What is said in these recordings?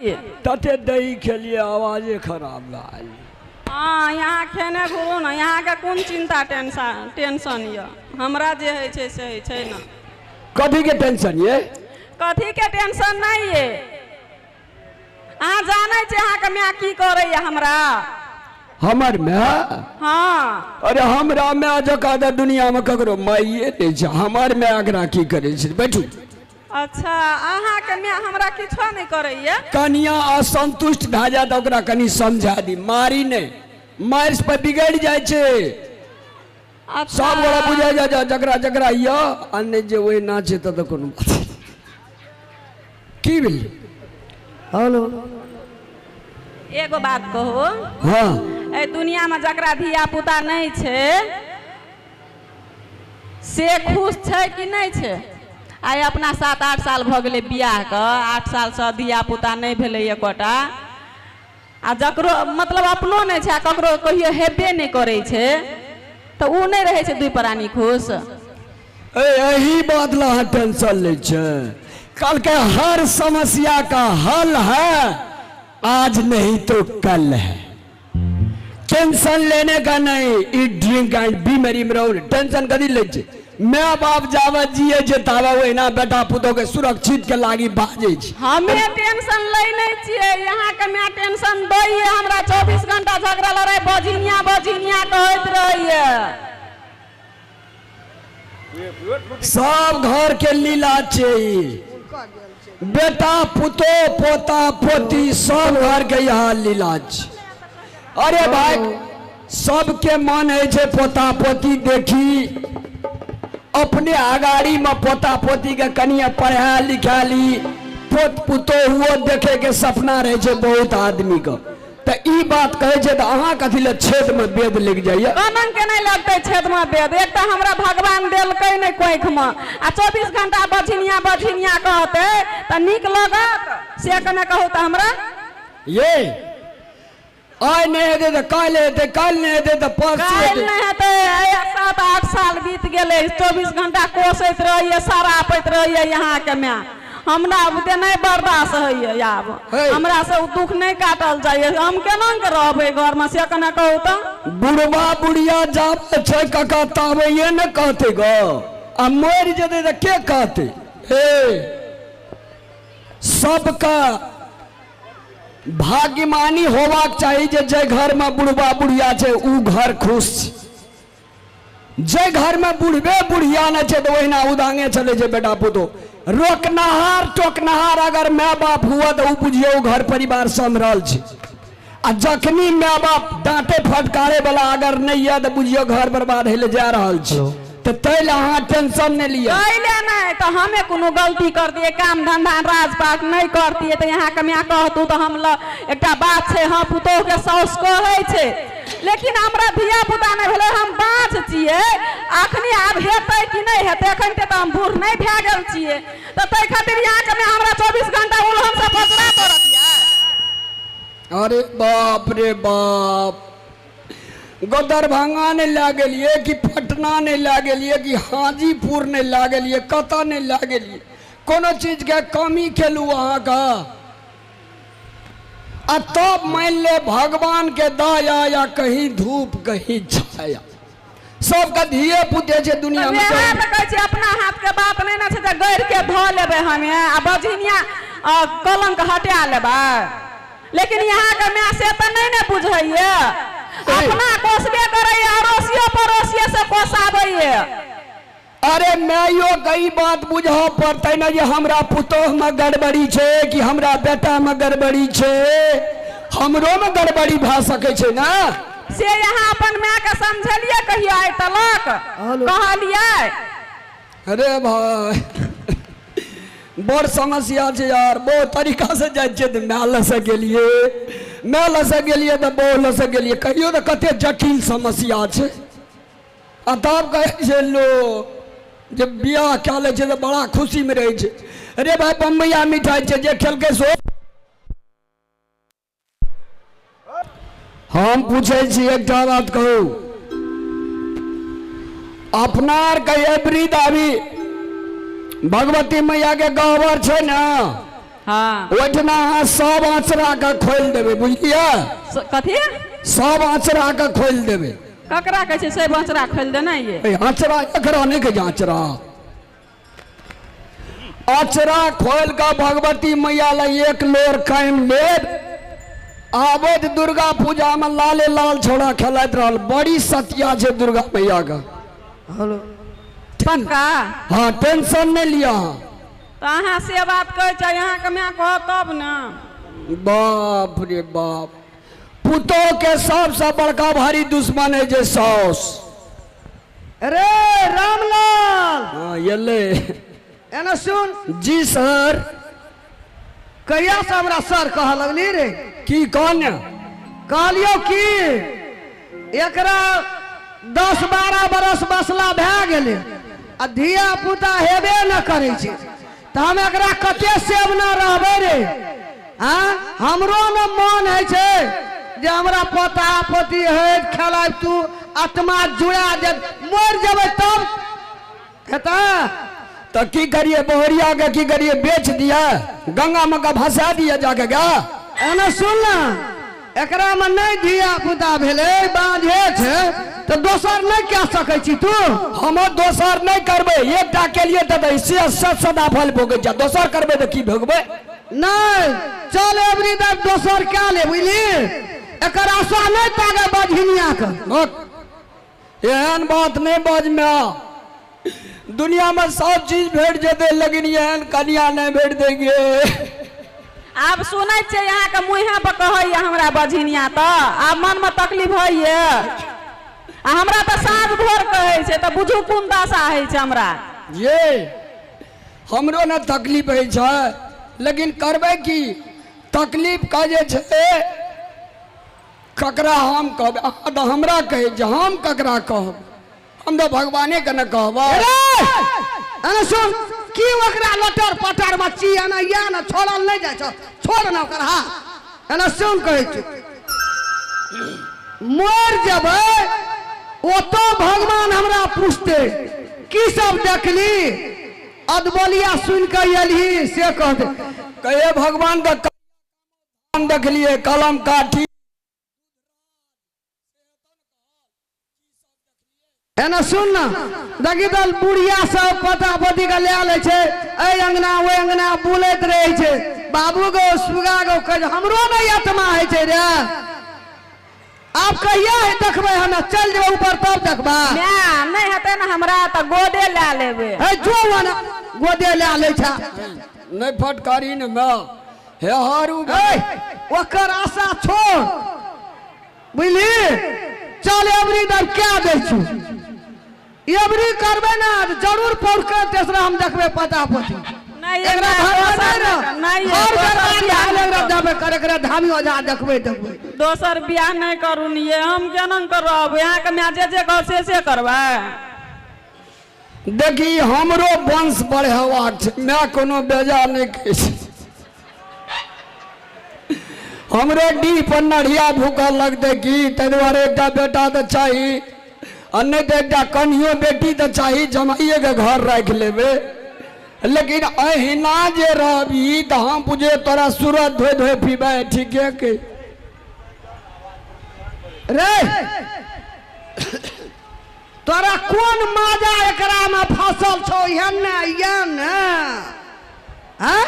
खेलिए? तते दही खेलिए आवाजे खराब लागल। हाँ यहाँ खेने घुरू ना, यहाँ के कोन चिंता टेंशन ये? हमरा जे है छे से है छे ना। कथी के टेंशन ये? कथी के टेंशन नहीं ये? अहाँ जाने छे अहाँ के माँ की करे हमरा? हमर माँ? हाँ। अरे हमरा माँ जका दुनिया में ककरो माइए नहीं छे। हमर माँ एकरा की करे छे? बैठू। अच्छा अहाँ के माँ हमरा किछो नहीं करे ये? कनिया असंतुष्ट भए जाए तो ओकरा कनी समझा दी, मारी नहीं, मार पे बिगड़ जाए छे। अच्छा। सब गोरा बुझा जा जकरा जकरा या अन्य जे वही नाचे तो कोनो बात नहीं। की भेल? हेलो एगो बात कहो। हाँ ए दुनिया में जकरा धिया पुता नहीं छे से खुश छे कि नहीं छे? आइ अपना 7-8 साल भ गेले बियाह के, 8 साल से धिया पुता नहीं भेले एकोटा, आ जकरो मतलब अपनो नहीं छे ककरो कहियो हेबे नहीं करे छे तो उ नहीं रहे छे दुई प्राणी खुश? यही बात ला टेंशन ले छे। कल के हर समस्या का हल है, आज नहीं तो कल है। टेंशन लेने का नहीं, ईट ड्रिंक एंड बी मेरी में रहो। टेंशन कदी ले छे? माँ बाप जावा जिए जे तावा वो ना बेटा पुतो के सुरक्षित के लागी बाजे छे। हमें टेंशन ले नहीं छिए, यहाँ के मैं टेंशन दइए हमरा। 24 घंटा झगड़ा लड़ाई बजिनिया बजिनिया कहत रहिए। सब घर के लीला छे, बेटा पुतो पोता पोती सब घर के यहाँ लीला छे। अरे भाई सबके मन है छे पोता पोती देखी, अपने अगाड़ी में पोता पोती के कनिया पढ़ा लिखा ली, पोत पुतो हुआ देखे के सपना रहे छे बहुत आदमी का। तो ई बात कहे छे तो अहाँ कथी ले छेद में वेद लग जाइए? कानन के नहीं लगते छेद में वेद? एक तो हमरा भगवान देलकै नहीं कोख में, आ 24 घंटा बझिनिया बझिनिया कहते तो निक लगत से कने कहू तो हमरा ये आज नहीं हेते तो कल हेते, कल नहीं हेते तो परसों काल हेते। नहीं हेते। 7-8 साल बीत गेले, 24 घंटा कोसैत रहिए, सरापैत रहिए यहाँ के मैं। हमरा बुते नहीं बर्दाश्त है आब, हमरा से दुख नहीं काटल जाइए। हम केना के रहबे घर में से कने कहू तो? बुढ़वा बुढ़िया जाबे छे कका ताबे ये न कहते गो, आ मर जते तो के कहते? हे सबका भाग्यमानी होबाक चाहिए जे घर में बुढ़वा बुढ़िया छे उ घर खुश छे। जे घर में बुढ़बे बुढ़िया न छे तो वहीना उदांगे चले जे बेटा पुतो। रोकनहार टोकनहार अगर माँ बाप हुआ तो बुझियो घर परिवार संभरल छे, आ जखनी माँ बाप डांटे फटकारे वाला अगर नहीं है तो बुझियो घर बर्बाद हेले जा रहल छे। तो तैले अहाँ टेंशन नहीं लिया। कैले नहीं तो हमें कोनो गलती कर दिए, काम धंधा राजपाट नहीं करती तो यहाँ के मैं कहतू तो हम एक बात छे। हाँ पुतोह के साउस कहे छे, लेकिन हमरा धिया पुता नहीं भेले, हम बाँझ छिए। अखनी आब हेतै कि नहीं हेतै, एखन ते हम बूढ़ नहीं भए गेल छिए, तो तै खातिर यहाँ के मैं हमरा 24 घंटा उलहन से फसरा करत या। अरे बाप रे बाप, दरभंगा ने ला गेलिए कि पटना ने ला गेलिए कि हाजीपुर ने ला गेलिए, कतऽ ने ला गेलिए? कोनो चीज के कमी केलू अहाँ का? आ तब मान ले भगवान के दया या कहीं धूप कहीं छाया, सबका धिये पुते छे दुनिया में। अपना हाथ के बात नहीं ना छे गैर के ध लेबे हमें, आ बझिनिया कलंक हटा लेबे। लेकिन यहाँ के मैं से तो नहीं ना बुझैये, अपना कोसबे करे, अड़ोसियो पड़ोसियो से कोसाबे। अरे माइयो कई बात बुझा पड़ते न जे हमरा पुतोह में गड़बड़ी छे कि हमरा बेटा में गड़बड़ी छे, हमरो में गड़बड़ी भा सके छे ना। से यहाँ अपन माँ के समझलिए कहियो आइ तलक कहलिए? अरे भाई बड़ समस्या छे यार, बहुत तरीका से जाय छे तो मैं लसे गेलिए, मैं लसे गेलिए तो बहुत लसे गेलिए। कहियो तो कते जटिल समस्या छे। आ तब कहे छे लो जब बियाह क्या ले छे तो बड़ा खुशी में रहे छे। अरे भाई बम्बैया मिठाई छे जे खेलके सो। हम पूछे छी एक बात कहू, अपनार के एवरी दावी भगवती मैया के गहवर छे ना? हाँ ओठना अहाँ सब आँचरा के खोल देबै बुझलियै कथी सब आँचरा के खोल देबै ककरा कहै छै से बंचरा खोल देना ये आँचरा एकरा नहीं कहे आँचरा आँचरा खोल के भगवती मैया ला एक लोर कायम लेब आबैत दुर्गा पूजा में लाले लाल छोड़ा खेलैत रहल बड़ी सतिया छै दुर्गा मैया का हेलो पक्का हाँ टेंशन नहीं लिया तो अहाँ से बात कहै छै यहाँ के मैं कह तब ना बाप रे बाप पुतोह के सबसे बड़का भारी दुश्मन है जे साउस अरे रामलाल हाँ ये ले एना सुन जी सर कहिया से हमरा सर कह लगली रे की कौन कहलियो कि एकरा 10-12 बरस बसला भए गेलै आ धिया पुता हेबे न करै छै तऽ हम एकरा कते सेब न रहबै रे हाँ हमरो न मन है छै जे हमरा पोता पोती है खेलाब तू आत्मा जुड़ा दे मर जेबै तब हेता तो की करिए बोहरिया के की करिए बेच दिया गंगा में का भसा दिया जाके गा एना सुन ना एकरा में नहीं धिया पुता भेलै बाँझे छै तो दोसर नहीं कह सकै छी तू हम दोसर नहीं करबे एकटा के लिए तो सदा फल भोगे जा दोसर करबे तो की भोगबे नहीं चल एवरी दर दोसर क्या ले बुझली एकर आशा नहीं तागे बझिनिया के एहन बात नहीं बज में दुनिया में सब चीज भेट जेते लेकिन एहन कन्या नहीं भेट देंगे आब सुनै छै यहाँ के मुँहे पर कहैया हमरा बझिनिया तो आब मन में तकलीफ होइए आ हमरा तो साँझ भोर कहै छै तो बुझू कोन दशा है छै हमरा ये हमरो न तकलीफ है छै लेकिन करबे की तकलीफ का जे छै ककरा हम कहब अहाँ तो हमरा कहे जे हम ककरा कहब हम तो भगवाने के न कहब एना सुन की ओकरा लटर पटर मच्छी एना या न छोड़ल नहीं जाय छ छोड़ ना ओकर हा एना सुन कहै छी मर जेबै ओतो भगवान हमरा पूछते की सब देखली अदबलिया सुन के एलही से कह दे कहे भगवान का काम देख लिए कलम काठी एना सुन ना देखी दल बुढ़िया सब पता पति के ले ले छै ए अंगना ओ अंगना बुलैत रहे छै बाबू गो सुगा गो कह हमरो नहीं आत्मा है छै रे आप कहिया है देखबै हमें चल जेबै ऊपर तब देखबा नहीं हेतै ना हमरा तो गोदे ला लेबै है जो वाला गोदे ले ले छा नहीं फटकारी न मैं हे हारू ओकर आशा छोड़ बुझली चल एवरी दर क्या दै छु एवरी करबे ना जरूर पौड़ के तेसरा हम देखबे पता पति नहीं एकरा नहीं और एकरा जाबे कर एकरा धामी ओझा देखबे देखबे दोसर बियाह नहीं करू ये हम केना करब यहाँ के मैं जे कह से करबै देखी हमरो वंश बढ़ेबाक छै मैं कोनो बेजा नहीं कहे छी हमरो डी पर नढ़िया भूखल लगते की ताहि दुआरे एकटा बेटा तो चाहिए और नहीं तो एकटा कनियो बेटी तो चाहिए जमाइए के घर रख लेबे लेकिन अहिना जे रहबी तो हम बुझे तोरा सूरत धोए धोए पीबे ठीके के रे तोरा कोन माजा एकरा में फसल छौ एहन हाँ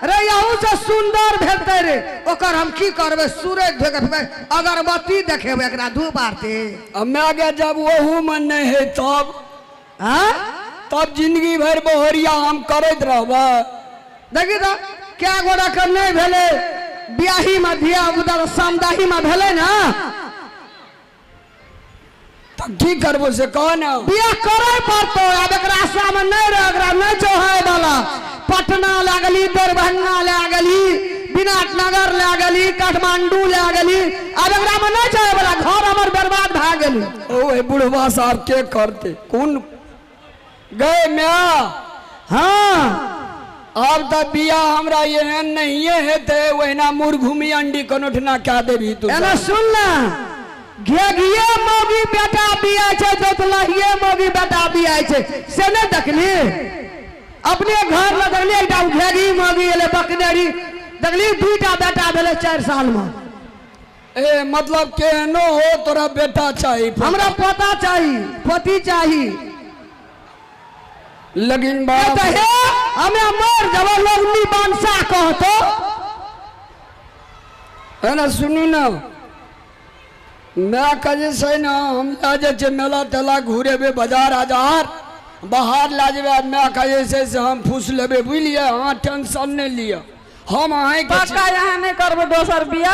रे यहू से सुंदर भेटते रे ओकर हम की करबे सूरज धोके पीबे अगरबत्ती देखेबे एकरा दू बारते मैं के जब वहू में नहीं है हाँ तब जिंदगी भर बोहरिया हम करत रहबे देखी तो क्या गोरा कर नहीं भेले बियाही में धिया उधर समदाही में भेले ना तब की करबो से कौन बियाह करे पड़तो अब एकरा आशा में नहीं रह एकरा नहीं जोहाय वाला पटना लागली दरभंगा लागली विराटनगर लागली काठमांडू लागली अब एकरा में नहीं जाए वाला घर हमर बर्बाद भ गेली ओ बुढ़वा साहब के करते कौन गए मैं हाँ अब तक बिया हमरा एहन नहीं हेते वहीना मुर्घुमी अंडी कनोठना क्या देबी तू एना सुन ना घेघिए मोगी बेटा बिया छै दोतलहिए मोगी बेटा बिया छै से नहीं देखली अपने घर लगली एकटा घेघी मोगी एले बकनेरी देखली 2टा बेटा भेले 4 साल में। ए मतलब केहनो हो तोरा बेटा चाहिए हमरा पोता चाहिए, पोती चाहिए। लेकिन बाप तो हे हमें मर जब लोग निबंसा कहतो है ना। सुनू ना, मैं कहे से ना हम जाए मेला तेला घूरेबे बाजार आजार बाहर ला जेबे। मैं कहे से हम फूस लेबे बुझलिए। हाँ टेंशन नहीं लिया, हम आए पक्का यहाँ नहीं करबो दोसर बिया।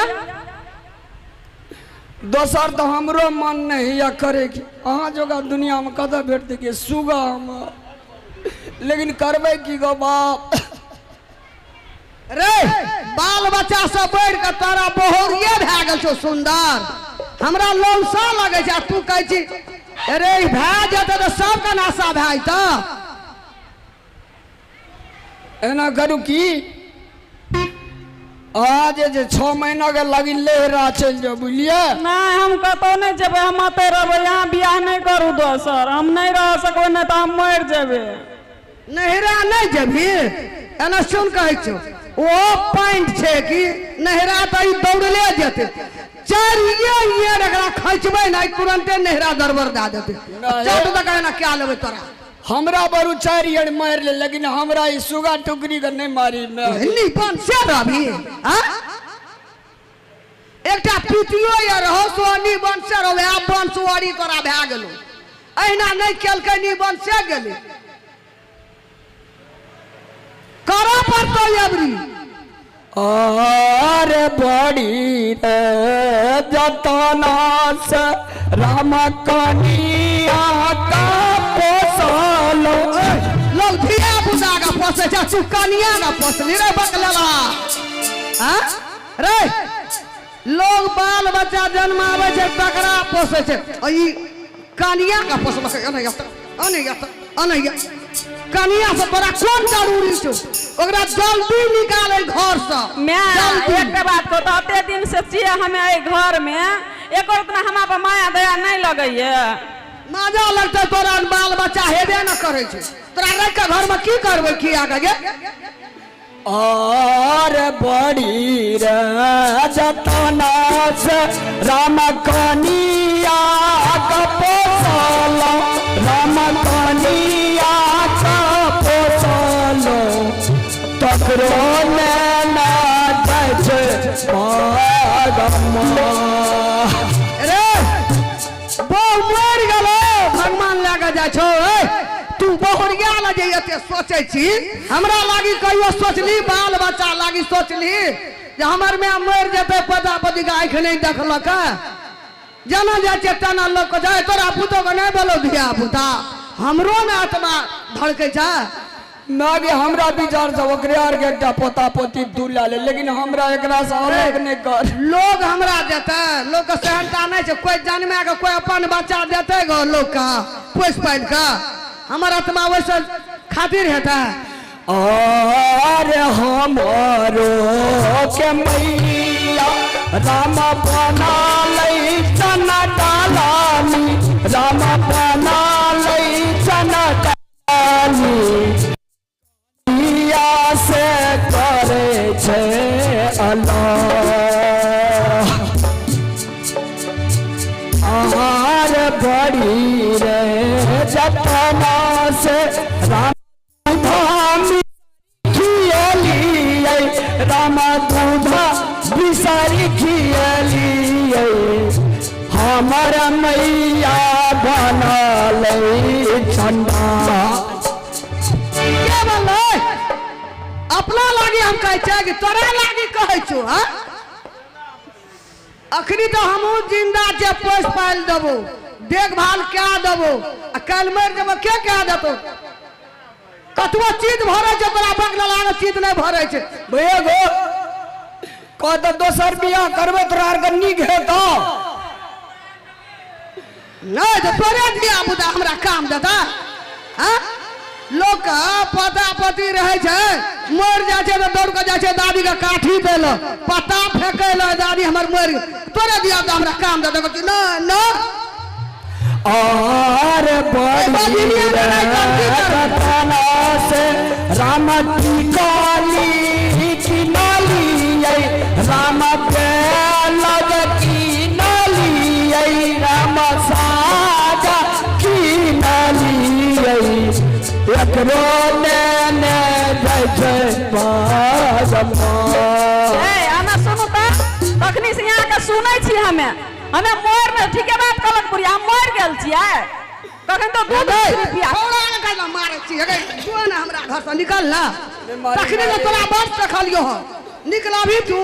दोसर तो हमरो मन नहीं या करे कि अहाँ जोगा दुनिया में कदा भेट के सुगा हम, लेकिन करबे की गो बाप। रे बाल बच्चा सब बढ़ के तारा बहुरिये भए गेल छो सुंदर। हमरा लौसा लगे छै, तू कहै छी अरे भए जेतै तो सबके नाशा भए जेतै। एना करू की आज 6 महीना के लगी लेहरा चल जाओ बुझलिए। नहीं हम कतौ नहीं जेबे, हम आते रहबे यहाँ, बियाह नहीं करू दोसर। हम नहीं रह सकबे, नहीं तो हम मर जेबे। नहरा नहीं जेबी एना सुन कहै छो ओ पॉइंट छै कि नहरा तो ई दौड़ले जेते। चारिये ये एकरा खचबै नहीं तुरंते नहरा दरबर दा देते। चल तो कहै ना क्या लेबे तोरा। हमरा बरु 4 ईयर मार ले, लेकिन हमरा ई सुगा टुकरी के नहीं मारी। नहीं बन से रही हां एकटा पीतियो या रहो सोनी बन से रहो। आ बन सुवारी तोरा भए गेलो, अहिना नहीं केलकै नी बन से गेली करा पड़तो अबरी। अरे बड़ी रे जतना से राम कनिया का पोसलो। लोग धिया पुता का पोसे छै, तू कनिया का पोसली रे बकलेला। हां रे लोग बाल बच्चा जन्मावे छै तकरा पोसे छै, ई कनिया का पोसबे अनैया कनिया से तोरा कोन जरूरी छौ? ओकरा जल्दी निकाले घर से। मैं एक बात को तो अते दिन से छिए हमें ए घर में, एको इतना हमरा पर माया दया नहीं लगैए। मजा लगता तोरा बाल बच्चा हेबे न करे छै, तोरा रख के घर में की करबे की आगे गे। और बड़ी रे जतना से राम कनिया का पोसलो, राम कनिया का पोसलो, तकरो में ना जाए रे बहु मर गेलो भगवान लगे जाय छो। तू बहुरिया ल जे एते सोचे छी, हमरा लागी कहियो सोचली बाल बच्चा लागी सोचली जे हमर में मर जेते पता पति के आंख नहीं देखलक। जना जाय छै तना लोग को जाय तोरा पुतो के नहीं बोलो धिया पुता, हमरो में आत्मा धड़के छै। मैं भी हमरा विचार से ओकरे आर के एकटा पोता पोती दू ला ले, लेकिन हमरा एकरा से अलग नहीं कर। लोग हमरा देते, लोग के सहनता नहीं छै। कोई जन्मे के कोई अपन बच्चा देते गो लोग का पोस पाल का, हमर आत्मा वैसे खातिर हेता। और हमारो के मैया राम बना लई चना डालानी, राम बना लई चना डालानी, से करे छे अल्लाह। आहार बड़ी रे जतना से राम धामी खियलिए, राम दूधा बिसारी खियलिए, हमर मैया बना ले झंडा। अपना लागी हम कहे छै कि तोरा लागी कहे छो। हां अखनी तो हमहू जिंदा छै, पोस पाल देबो, देखभाल क्या देबो, आ कल मर जब के क्या देतो। कतबो चीज भरे छै तोरा बगल लागे चीज नहीं भरे छै। भैया गो कह तो दोसर बियाह करबे तोरा आर के नीक हेतो। नहीं तो तोरे धिया पुता हमरा काम देता। हां लोग का पता पति रहे छै, मर जाए छै तो दौड़ के जाए छै दादी का काठी पे लो पता फेंके लो, दादी हमर मर तोरे दिया तो हमरा काम दे दे ना ना। और बड़ी रतना से राम की काली की नाली के लग की नाली राम साजा की नाली एकरो ने हमें सुनू तखनी से यहाँ के सुनै छी हमें मोर में ठीके बात कहलक बुढ़िया हम मर गेल छियै कखन तो दूध रुपया थोड़ा न कहला मारै छी हे तू न हमरा घर से निकल ना तखनी ने तोरा बात देखलियो ह निकला भी तू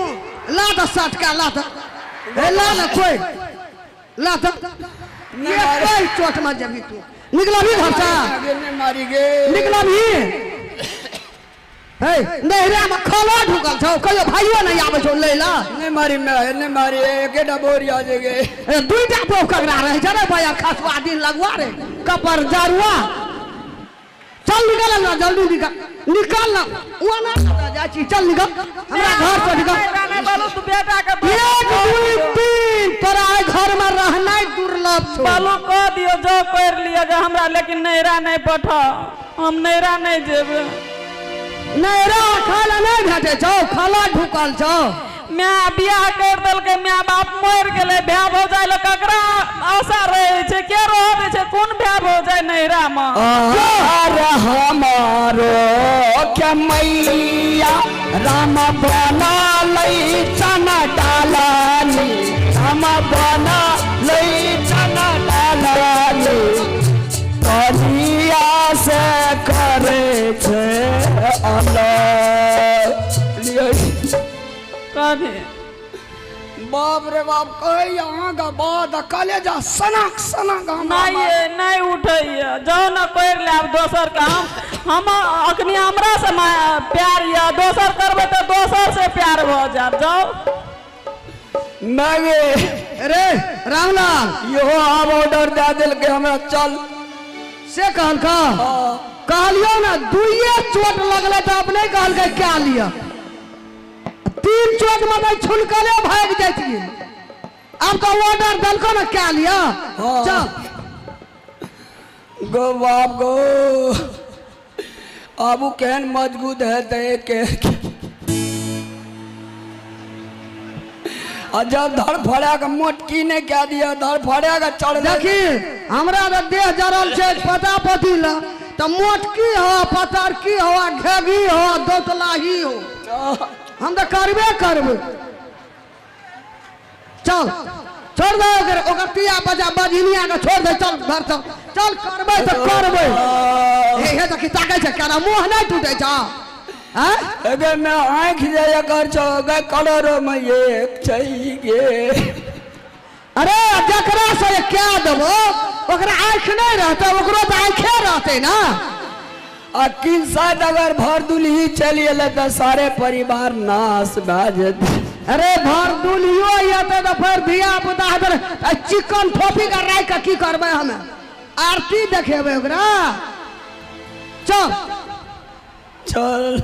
ला द सट का ला द ए ला न कोई ला द ये कोई चोट मत जबी तू निकला भी घर से मारी गे निकला भी हे नहरा में खला ढुकल छौ कहियो भाइयो नहीं आबै छौ लैला नहीं मारी मैं नहीं मारी एकेटा बोरी आ जेगे ए दुईटा पोखरा रहे छ रे भैया खसवा दिन लगवा रे कपर जारुआ चल निकल ना जल्दी निकल ना वो ना जाची चल निकल हमरा घर से निकल नहीं बोलू तू बेटा के एक दुई तीन तोरा घर में रहना दुर्लभ छौ बोलू कह दियो जो कर लियो जो हमरा लेकिन नैरा नहीं पठा हम नैरा नहीं जेबे नैरा खाला नहीं भेटे छौ खाला ढुकल छौ मैं बियाह कर दल के मैं बाप मर गेले ब्याह हो जाए लो ककरा आशा रहे छे के रहे छे कोन ब्याह हो जाए नैरा में अरे हमारो क्या मैया राम बना लई चना डालानी राम बना लई चना डालानी कनिया से करे छे कभी बाप रे बाप कहे यहाँ का बात कलेजा सनक सनक नहीं उठे जाओ ना कर ले अब दोसर का हम अखनी हमरा से प्यार या दोसर करबे तो दोसर से प्यार हो जाए जाओ मैं अरे रामलाल यो आप ऑर्डर दे दिल के हमरा चल से कहल का कहलियो ना दुइये चोट लगले तो अपने कहल के क्या लिया तीन चोट में नहीं छुलकले भाग जाती अब का ऑर्डर दल को ना क्या लिया चल गो बाप गो आबू कहन मजबूत है ते के जब धड़ फड़ेगा मोटकी ने क्या दिया धड़ फड़ेगा चढ़ देखी हमरा देह जरल छे पता पति ला तो मोटकी हो पतरकी हो घेगी हो दोतलाही हो हम तो करबे करबे चल छोड़ दे ओकर पिया बजा बजनिया के छोड़ दे चल घर चल चल करबे तो करबे हे तो की ताकै छे केना मुंह नहीं टूटे छ अगर मैं आँख जाया कर चौगा कलर में एक चाहिए अरे जकरा से क्या देबो ओकरा आँख नहीं रहता ओकरो तो आँखे रहते ना अकिल शायद अगर भर दुल्ही चलिए तो सारे परिवार नाश बाजत अरे भर दुल्हियो ये तो फिर धिया पुता चिकन फोफी कर राय का की करबे हमें आरती देखेबे ओकरा चल चल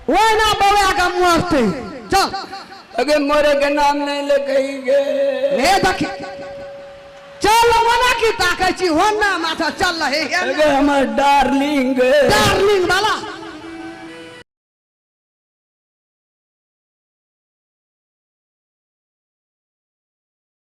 वो ना बउआ का मुहते चल अगे मोरे के नाम नहीं ले कही गे हे देखी चल मना की ताकै छी होना माथा चल रहे अगे हमर डार्लिंग डार्लिंग वाला